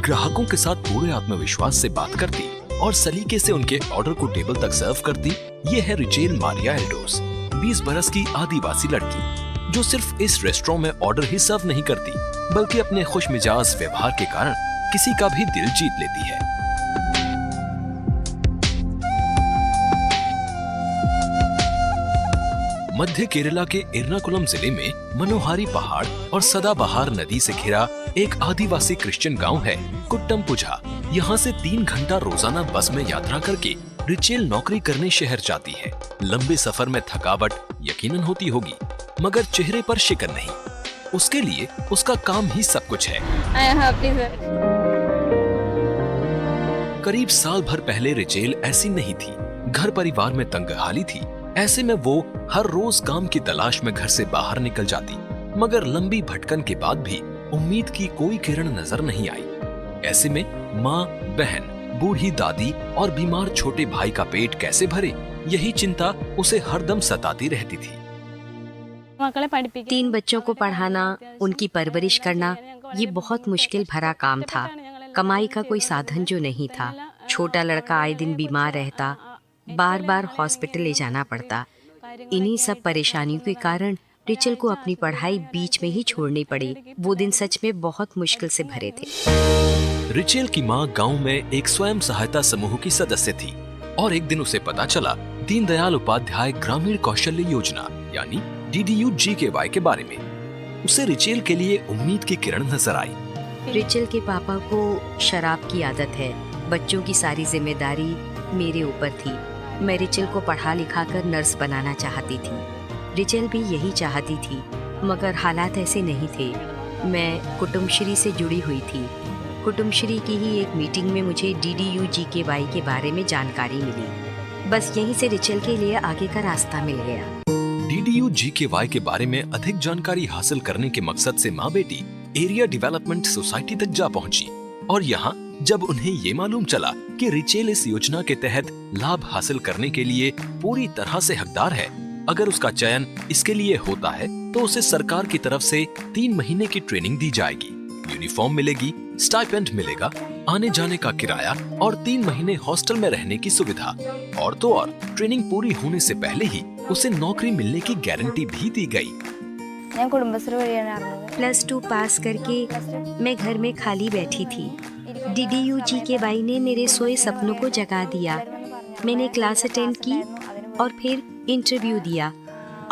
ग्राहकों के साथ पूरे आत्मविश्वास से बात करती और सलीके से उनके ऑर्डर को टेबल तक सर्व करती, ये है रिचेल मारिया एल्डोस, 20 बरस की आदिवासी लड़की जो सिर्फ इस रेस्टोरेंट में ऑर्डर ही सर्व नहीं करती बल्कि अपने खुशमिजाज व्यवहार के कारण किसी का भी दिल जीत लेती है। मध्य केरला के एर्नाकुलम जिले में मनोहारी पहाड़ और सदाबहार नदी से घिरा एक आदिवासी क्रिश्चियन गांव है कुट्टमपुझा। यहाँ से 3 घंटा रोजाना बस में यात्रा करके रिचेल नौकरी करने शहर जाती है। लंबे सफर में थकावट यकीनन होती होगी, मगर चेहरे पर शिकन नहीं। उसके लिए उसका काम ही सब कुछ है। करीब साल भर पहले रिचेल ऐसी नहीं थी, घर परिवार में तंगहाली थी। ऐसे में वो हर रोज काम की तलाश में घर से बाहर निकल जाती, मगर लंबी भटकन के बाद भी उम्मीद की कोई किरण नजर नहीं आई। ऐसे में माँ, बहन, बूढ़ी दादी और बीमार छोटे भाई का पेट कैसे भरे, यही चिंता उसे हरदम सताती रहती थी। 3 बच्चों को पढ़ाना, उनकी परवरिश करना, ये बहुत मुश्किल भरा काम था। कमाई का कोई साधन जो नहीं था। छोटा लड़का आए दिन बीमार रहता, बार बार हॉस्पिटल ले जाना पड़ता। इन्हीं सब परेशानियों के कारण रिचेल को अपनी पढ़ाई बीच में ही छोड़नी पड़ी। वो दिन सच में बहुत मुश्किल से भरे थे। रिचेल की माँ गांव में एक स्वयं सहायता समूह की सदस्य थी और एक दिन उसे पता चला दीनदयाल उपाध्याय ग्रामीण कौशल्य योजना यानी DDU-GKY के बारे में। उसे रिचेल के लिए उम्मीद की किरण नजर आई। रिचेल के पापा को शराब की आदत है। बच्चों की सारी जिम्मेदारी मेरे ऊपर थी। मैं रिचेल को पढ़ा लिखा कर नर्स बनाना चाहती थी। रिचेल भी यही चाहती थी, मगर हालात ऐसे नहीं थे। मैं कुटुम्बश्री से जुड़ी हुई थी। कुटुम्बश्री की ही एक मीटिंग में मुझे DDU-GKY के बारे में जानकारी मिली। बस यहीं से रिचेल के लिए आगे का रास्ता मिल गया। DDU-GKY के बारे में अधिक जानकारी हासिल करने के मकसद से माँ बेटी एरिया डेवलपमेंट सोसाइटी तक जा पहुंची और यहाँ जब उन्हें ये मालूम चला कि रिचेल इस योजना के तहत लाभ हासिल करने के लिए पूरी तरह से हकदार है, अगर उसका चयन इसके लिए होता है तो उसे सरकार की तरफ से 3 महीने की ट्रेनिंग दी जाएगी, यूनिफॉर्म मिलेगी, स्टाइपेंड मिलेगा, आने जाने का किराया और 3 महीने हॉस्टल में रहने की सुविधा। और तो और ट्रेनिंग पूरी होने से पहले ही उसे नौकरी मिलने की गारंटी भी दी गई। +2 पास करके मैं घर में खाली बैठी थी। DDU-GKY ने मेरे सोए सपनों को जगा दिया। मैंने क्लास अटेंड की और फिर इंटरव्यू दिया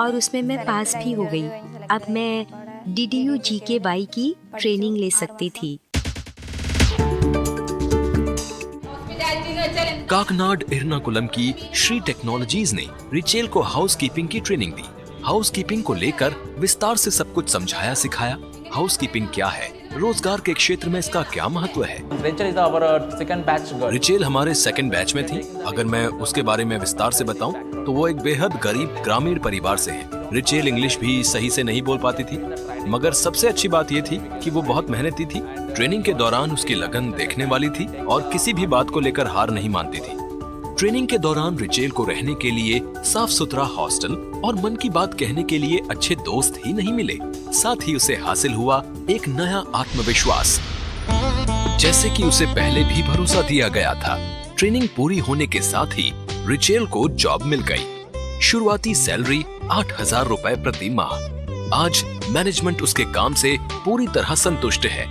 और उसमें मैं पास भी हो गई। अब मैं DDU-GKY की ट्रेनिंग ले सकती थी। काकनाड एर्नाकुलम की श्री टेक्नोलॉजीज ने रिचेल को हाउसकीपिंग की ट्रेनिंग दी। हाउसकीपिंग को लेकर विस्तार से सब कुछ समझाया सिखाया। हाउसकीपिंग क्या है, रोजगार के क्षेत्र में इसका क्या महत्व है। रिचेल हमारे 2nd बैच में थी। अगर मैं उसके बारे में विस्तार से बताऊं तो वो एक बेहद गरीब ग्रामीण परिवार से है। रिचेल इंग्लिश भी सही से नहीं बोल पाती थी, मगर सबसे अच्छी बात ये थी कि वो बहुत मेहनती थी। ट्रेनिंग के दौरान उसकी लगन देखने वाली थी और किसी भी बात को लेकर हार नहीं मानती थी। ट्रेनिंग के दौरान रिचेल को रहने के लिए साफ सुथरा हॉस्टल और मन की बात कहने के लिए अच्छे दोस्त ही नहीं मिले, साथ ही उसे हासिल हुआ एक नया आत्मविश्वास, जैसे कि उसे पहले भी भरोसा दिया गया था। ट्रेनिंग पूरी होने के साथ ही रिचेल को जॉब मिल गई। शुरुआती सैलरी 8,000 रुपए प्रति माह। आज मैनेजमेंट उसके काम से पूरी तरह संतुष्ट है।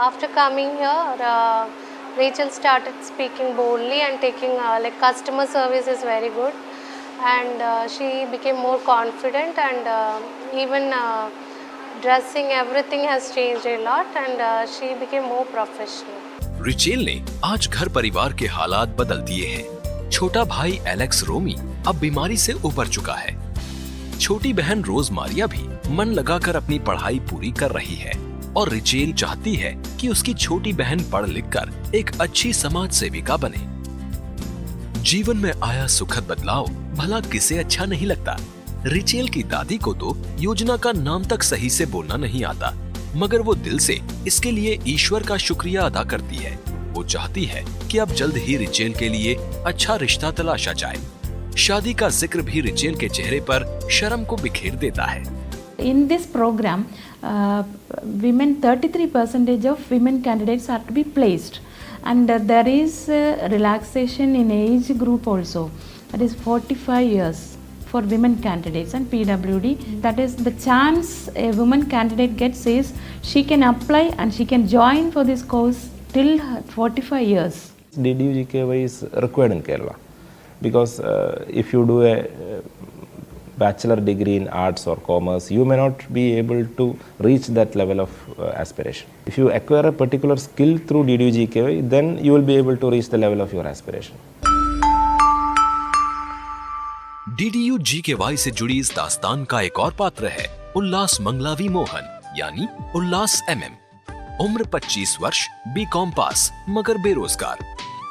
After coming here, Rachel started speaking boldly and taking like customer service is very good, and she became more confident, and even dressing everything has changed a lot, and she became more professional. Rachel ने आज घर परिवार के हालात बदल दिए हैं। छोटा भाई एलेक्स रोमी अब बीमारी से उबर चुका है। छोटी बहन रोज मारिया भी मन लगाकर अपनी पढ़ाई पूरी कर रही है और रिचेल चाहती है कि उसकी छोटी बहन पढ़ लिखकर एक अच्छी समाज सेविका बने। जीवन में आया सुखद बदलाव भला किसे अच्छा नहीं लगता। रिचेल की दादी को तो योजना का नाम तक सही से बोलना नहीं आता, मगर वो दिल से इसके लिए ईश्वर का शुक्रिया अदा करती है। वो चाहती है कि अब जल्द ही रिचेल के लिए अच्छा रिश्ता तलाशा जाए। शादी का जिक्र भी रिचेल के चेहरे पर शर्म को बिखेर देता है। In this program, women 33% of women candidates are to be placed, and there is relaxation in age group also. That is 45 years for women candidates and PWD. That is the chance a woman candidate gets is she can apply and she can join for this course till 45 years. DDU-GKY is required in Kerala because if you do a bachelor degree in arts or commerce, you may not be able to reach that level of aspiration. If you acquire a particular skill through DDU-GKY, then you will be able to reach the level of your aspiration. DDU-GKY से जुड़ी इस दास्तान का एक और पात्र है उल्लास मंगलावी मोहन यानी उल्लास MM। उम्र 25 वर्ष, बीकॉम पास मगर बेरोजगार।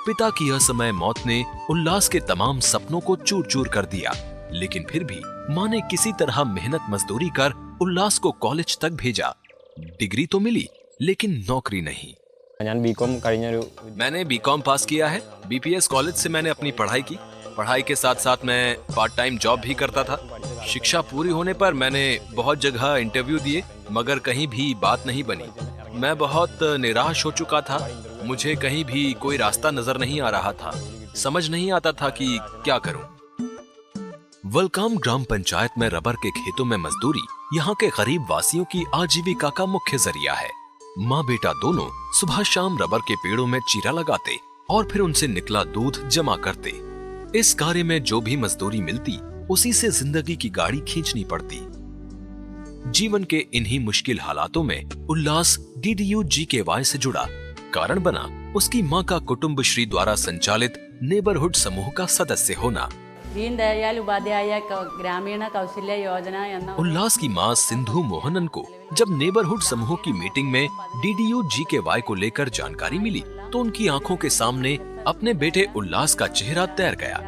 पिता की असमय मौत ने उल्लास के तमाम सपनों को चूर चूर कर दिया, लेकिन फिर भी माँ ने किसी तरह मेहनत मजदूरी कर उल्लास को कॉलेज तक भेजा। डिग्री तो मिली लेकिन नौकरी नहीं। मैंने बीकॉम पास किया है। BPS कॉलेज से मैंने अपनी पढ़ाई की। पढ़ाई के साथ साथ मैं पार्ट टाइम जॉब भी करता था। शिक्षा पूरी होने पर मैंने बहुत जगह इंटरव्यू दिए मगर कहीं भी बात नहीं बनी। मैं बहुत निराश हो चुका था। मुझे कहीं भी कोई रास्ता नजर नहीं आ रहा था। समझ नहीं आता था कि क्या करूं। वलकाम ग्राम पंचायत में रबर के खेतों में मजदूरी यहाँ के गरीब वासियों की आजीविका का मुख्य जरिया है। माँ बेटा दोनों सुबह शाम रबर के पेड़ों में चीरा लगाते और फिर उनसे निकला दूध जमा करते। इस कार्य में जो भी मजदूरी मिलती उसी से जिंदगी की गाड़ी खींचनी पड़ती। जीवन के इन्हीं मुश्किल हालातों में उल्लास DDU-GKY से जुड़ा। कारण बना उसकी माँ का कुटुंब श्री द्वारा संचालित नेबरहुड समूह का सदस्य होना। दीन दयाल उपाध्याय ग्रामीण कौशल्य योजना। उल्लास की माँ सिंधु मोहनन को जब नेबरहुड समूह की मीटिंग में DDU-GKY को लेकर जानकारी मिली तो उनकी आंखों के सामने अपने बेटे उल्लास का चेहरा तैर गया।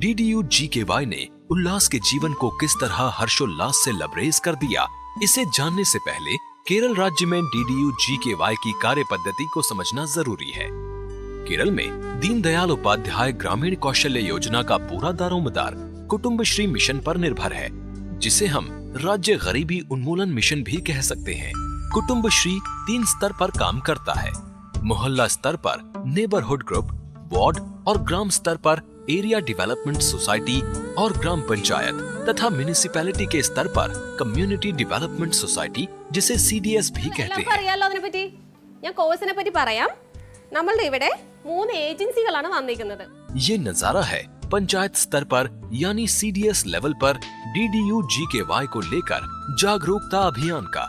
DDU-GKY ने उल्लास के जीवन को किस तरह हर्षोल्लास से लबरेज कर दिया, इसे जानने से पहले केरल राज्य में DDU-GKY की कार्य पद्धति को समझना जरूरी है। केरल में दीनदयाल उपाध्याय ग्रामीण कौशल्य योजना का पूरा दारोमदार कुटुंबश्री मिशन पर निर्भर है, जिसे हम राज्य गरीबी उन्मूलन मिशन भी कह सकते हैं। कुटुंबश्री 3 स्तर पर काम करता है। मोहल्ला स्तर पर नेबरहुड ग्रुप, वार्ड और ग्राम स्तर पर एरिया डेवलपमेंट सोसाइटी और ग्राम पंचायत तथा म्युनिसिपैलिटी के स्तर पर कम्युनिटी डेवलपमेंट सोसाइटी, जिसे CDS भी कहते हैं। ये नजारा है पंचायत स्तर पर यानी CDS लेवल पर DDU-GKY को लेकर जागरूकता अभियान का।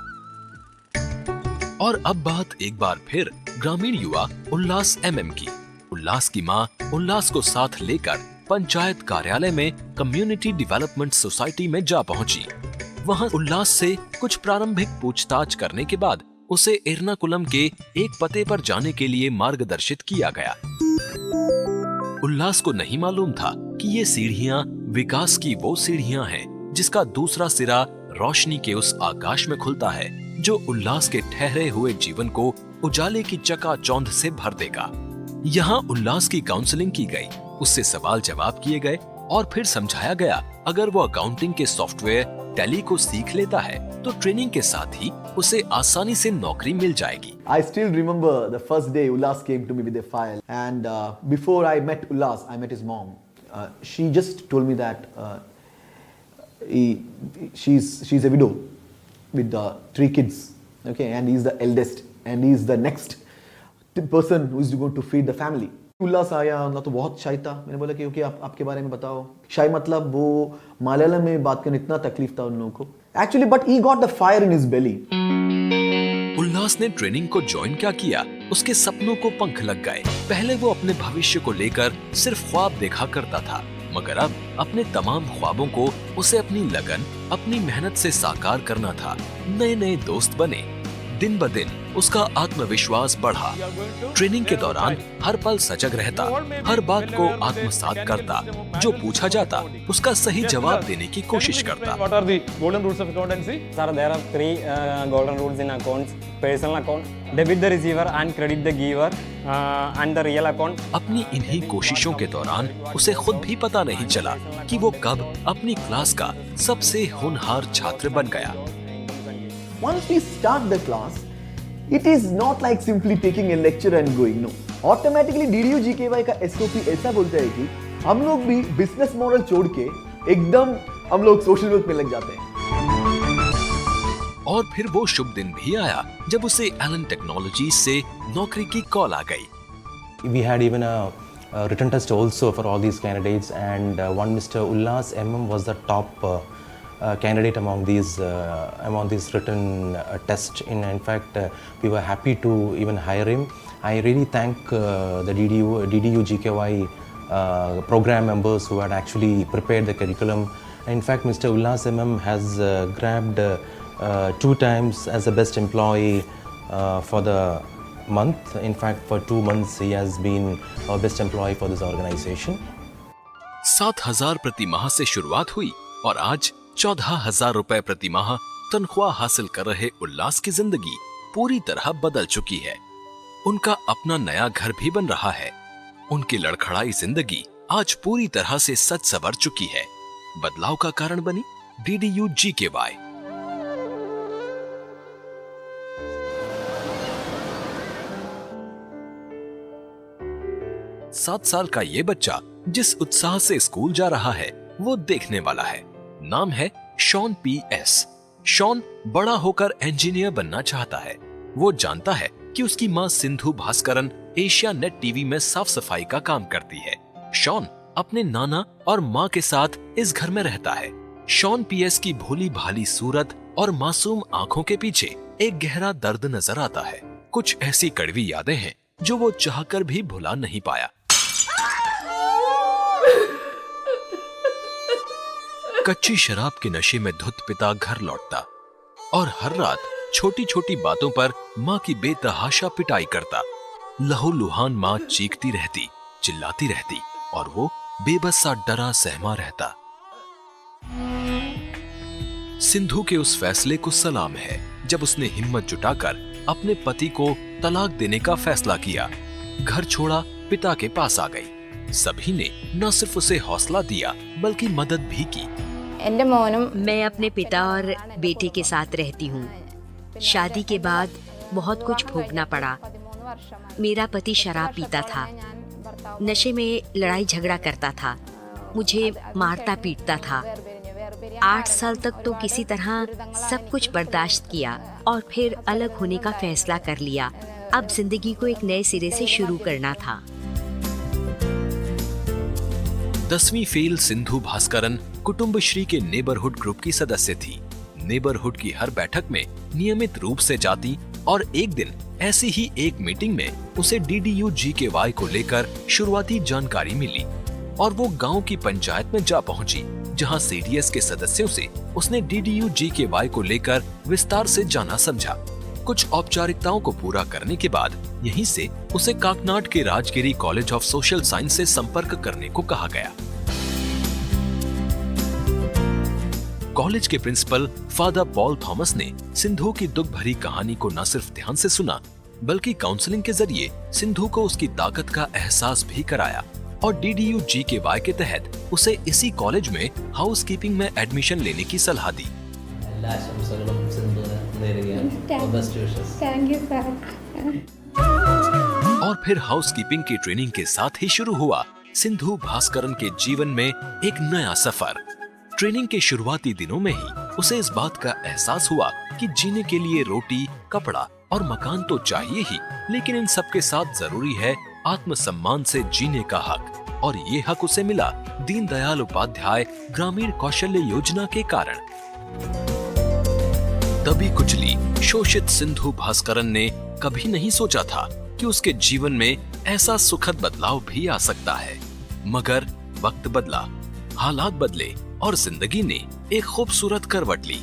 और अब बात एक बार फिर ग्रामीण युवा उल्लास MM की। उल्लास की माँ उल्लास को साथ लेकर पंचायत कार्यालय में कम्युनिटी डेवलपमेंट सोसाइटी में जा पहुंची। वहां उल्लास से कुछ प्रारंभिक पूछताछ करने के बाद उसे एर्नाकुलम के एक पते पर जाने के लिए मार्गदर्शित किया गया। उल्लास को नहीं मालूम था कि ये सीढ़ियां विकास की वो सीढ़ियां हैं जिसका दूसरा सिरा रोशनी के उस आकाश में खुलता है जो उल्लास के ठहरे हुए जीवन को उजाले की चकाचौंध से भर देगा। यहाँ उल्लास की काउंसलिंग की गई, उससे सवाल जवाब किए गए और फिर समझाया गया अगर वो अकाउंटिंग के सॉफ्टवेयर टैली को सीख लेता है तो ट्रेनिंग के साथ ही उसे आसानी से नौकरी मिल जाएगी। I still remember the first day Ullas came to me with a file, and before I met Ullas, I met his mom. She just told me that she's a widow with 3 kids, okay, and he's the eldest, and he's the next person who is going to feed the family. उल्लास आया ना तो बहुत शाय था। मैंने बोला कि okay आपके बारे में बताओ। शाय मतलब वो मलयालम में बात करने इतना तकलीफ था उन लोगों को actually, but he got the fire in his belly. Ullas ने ट्रेनिंग को ज्वाइन क्या किया, उसके सपनों को पंख लग गए। पहले वो अपने भविष्य को लेकर सिर्फ ख्वाब देखा करता था, मगर अब अपने तमाम ख्वाबों को उसे अपनी लगन, अपनी मेहनत से साकार करना था। नए नए दोस्त बने। दिन ब दिन उसका आत्मविश्वास बढ़ा। ट्रेनिंग के दौरान हर पल सजग रहता, हर बात को आत्मसात करता, जो पूछा जाता उसका सही जवाब देने की कोशिश करता। What are the golden rules of accountancy? Sir, there are three golden rules in accounts: personal account, debit the receiver and credit the giver, and the real account. अपनी इन्हीं कोशिशों के दौरान उसे खुद भी पता नहीं चला कि वो कब अपनी क्लास का सबसे होनहार छात्र बन गया। Once we start the class, it is not like simply taking a lecture and going. No, automatically DDU GKY का SOP ऐसा बोलता है कि हम लोग भी बिजनेस मॉडल छोड़ के एकदम हम लोग सोशल वर्क में लग जाते हैं। और फिर वो शुभ दिन भी आया जब उसे एलन टेक्नोलॉजीज से नौकरी की कॉल आ गई। We had even a written test also for all these candidates, and one Mr. Ullas MM was the top candidate among these written tests. In fact, we were happy to even hire him. I really thank the DDU GKY program members who had actually prepared the curriculum. In fact, Mr. Ullas MM has grabbed 2 times as the best employee for the month. In fact, for 2 months he has been our best employee for this organization. 7,000 प्रति माह से शुरुआत हुई और आज 14,000 रुपए प्रति माह तनख्वाह हासिल कर रहे उल्लास की जिंदगी पूरी तरह बदल चुकी है। उनका अपना नया घर भी बन रहा है। उनकी लड़खड़ाई जिंदगी आज पूरी तरह से सज संवर चुकी है। बदलाव का कारण बनी DDU GKY। सात साल का ये बच्चा जिस उत्साह से स्कूल जा रहा है वो देखने वाला है। नाम है शॉन PS। शॉन बड़ा होकर इंजीनियर बनना चाहता है। वो जानता है कि उसकी माँ Sindhu Bhaskaran Asia net TV में साफ सफाई का काम करती है। शॉन अपने नाना और माँ के साथ इस घर में रहता है। शॉन PS की भोली भाली सूरत और मासूम आंखों के पीछे एक गहरा दर्द नजर आता है। कुछ ऐसी कड़वी यादें हैं जो वो चाहकर भी भुला नहीं पाया। कच्ची शराब के नशे में धुत पिता घर लौटता और हर रात छोटी छोटी बातों पर माँ की बेतहाशा पिटाई करता। लहूलुहान माँ चीखती रहती, चिल्लाती रहती और वो बेबस सा डरा सहमा रहता। सिंधु के उस फैसले को सलाम है जब उसने हिम्मत जुटाकर अपने पति को तलाक देने का फैसला किया। घर छोड़ा, पिता के पास आ गई। सभी ने न सिर्फ उसे हौसला दिया बल्कि मदद भी की। मैं अपने पिता और बेटे के साथ रहती हूँ। शादी के बाद बहुत कुछ भोगना पड़ा। मेरा पति शराब पीता था, नशे में लड़ाई झगड़ा करता था, मुझे मारता पीटता था। 8 साल तक तो किसी तरह सब कुछ बर्दाश्त किया और फिर अलग होने का फैसला कर लिया। अब जिंदगी को एक नए सिरे से शुरू करना था। 10वीं फेल सिंधु भास्करन कुटुंबश्री के नेबरहुड ग्रुप की सदस्य थी। नेबरहुड की हर बैठक में नियमित रूप से जाती और एक दिन ऐसी ही एक मीटिंग में उसे DDU GKY को लेकर शुरुआती जानकारी मिली और वो गांव की पंचायत में जा पहुंची, जहां CDS के सदस्यों से उसने DDU GKY को लेकर विस्तार से जाना समझा। कुछ औपचारिकताओं को पूरा करने के बाद यहीं से उसे काकनाड के Rajagiri college of social science से संपर्क करने को कहा गया। कॉलेज के प्रिंसिपल फादर पॉल थॉमस ने सिंधु की दुख भरी कहानी को न सिर्फ ध्यान से सुना बल्कि काउंसलिंग के जरिए सिंधु को उसकी ताकत का एहसास भी कराया और DDU GKY के तहत उसे इसी कॉलेज में हाउसकीपिंग में एडमिशन लेने की सलाह दी। और फिर हाउसकीपिंग की ट्रेनिंग के साथ ही शुरू हुआ सिंधु भास्करन के जीवन में एक नया सफर। ट्रेनिंग के शुरुआती दिनों में ही उसे इस बात का एहसास हुआ कि जीने के लिए रोटी, कपड़ा और मकान तो चाहिए ही, लेकिन इन सब के साथ जरूरी है आत्मसम्मान से जीने का हक। और ये हक उसे मिला दीनदयाल उपाध्याय ग्रामीण कौशल्य योजना के कारण। दबी कुचली, शोषित सिंधु भास्करन ने कभी नहीं सोचा था कि उसके जीवन में ऐसा सुखद बदलाव भी आ सकता है। मगर वक्त बदला, हालात बदले और जिंदगी ने एक खूबसूरत करवट ली।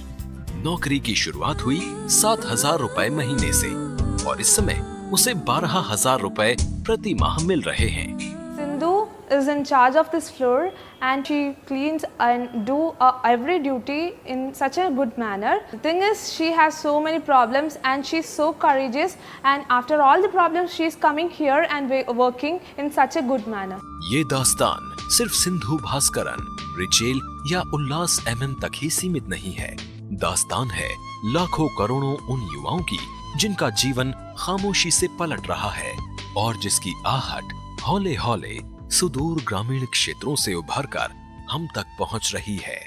नौकरी की शुरुआत हुई 7,000 रुपए महीने से और इस समय उसे 12,000 रुपए प्रति माह मिल रहे हैं। Sindhu is in charge of this floor and she cleans and do every duty in such a good manner. The thing is, she has so many problems and she's so courageous, and after all the problems she is coming here and working in such a good manner. ये दास्तान सिर्फ Sindhu Bhaskaran, Rachel या उल्लास MM तक ही सीमित नहीं है। दास्तान है लाखों करोड़ों उन युवाओं की जिनका जीवन खामोशी से पलट रहा है और जिसकी आहट हौले हौले सुदूर ग्रामीण क्षेत्रों से उभरकर हम तक पहुंच रही है।